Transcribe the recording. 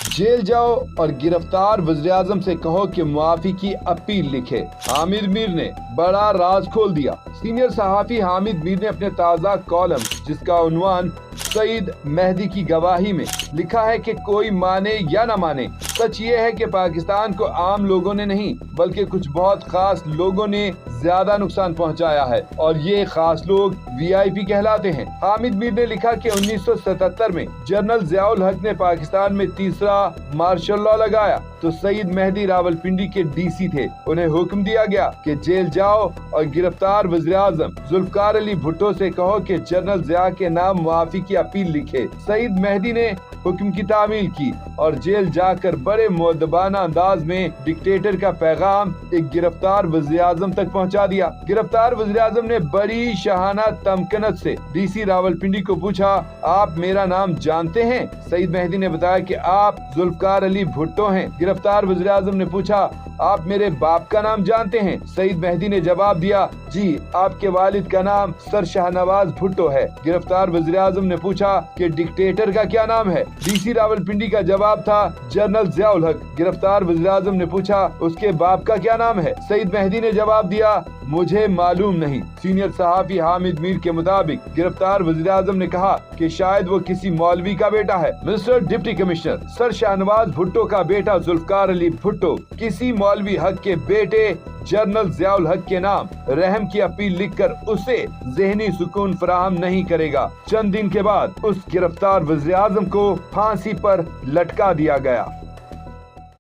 Jail जाओ और गिरफ्तार वज़ीर-ए-आज़म से कहो कि मुआफी की अपील लिखे। हामिद मीर ने बड़ा राज खोल दिया। सीनियर सहाफ़ी हामिद मीर ने अपने ताज़ा कॉलम, जिसका उन्वान सईद मेहदी की गवाही में लिखा है कि कोई माने या न माने, सच ये है कि पाकिस्तान को आम लोगों ने नहीं बल्कि कुछ बहुत खास लोगों ने ज्यादा नुकसान पहुंचाया है और ये खास लोग VIP कहलाते हैं। हामिद मीर ने लिखा कि 1977 में जनरल ज़ियाउल हक ने पाकिस्तान में तीसरा मार्शल लॉ लगाया तो सईद मेहदी रावलपिंडी के DC थे। उन्हें हुक्म दिया गया कि जेल जाओ और गिरफ्तार वज़ीर-ए-आज़म जुल्फ़िकार अली भुट्टो से कहो कि जनरल ज़िया के नाम मुआफी की अपील लिखे। सईद मेहदी ने हुक्म की तामील की और जेल जाकर बड़े मुअद्दबाना अंदाज में डिक्टेटर का पैगाम एक गिरफ्तार वज़ीर-ए-आज़म तक पहुंचा दिया। गिरफ्तार वज़ीर-ए-आज़म ने बड़ी शहाना तमकनत से DC रावलपिंडी को पूछा, आप मेरा नाम जानते हैं? सईद मेहदी ने बताया कि आप जुल्फ़िकार अली भुट्टो हैं। गिरफ्तार वज़ीर-ए-आज़म ने पूछा, आप मेरे बाप का नाम जानते हैं? सईद मेहदी ने जवाब दिया, जी, आपके वालिद का नाम सर शाहनवाज भुट्टो है। गिरफ्तार वज़ीर-ए-आज़म ने पूछा कि डिक्टेटर का क्या नाम है? DC रावलपिंडी का जवाब था जनरल ज़ियाउल हक। गिरफ्तार वज़ीर-ए-आज़म ने पूछा, उसके बाप का क्या नाम है? सईद मेहदी ने जवाब दिया, मुझे मालूम नहीं। सीनियर सहाफ़ी हामिद मीर के मुताबिक गिरफ्तार वज़ीर-ए-आज़म ने कहा कि शायद वो किसी मौलवी का बेटा है। Mister deputy commissioner, sir Shahnawaz Bhutto का बेटा जुल्फ़िकार अली भुट्टो किसी मौलवी हक के बेटे जनरल ज़ियाउल हक के नाम रहम की अपील लिखकर उसे ज़हनी सुकून फराहम नहीं करेगा। चंद दिन के बाद उस गिरफ्तार वज़ीर-ए-आज़म को फांसी पर लटका दिया गया।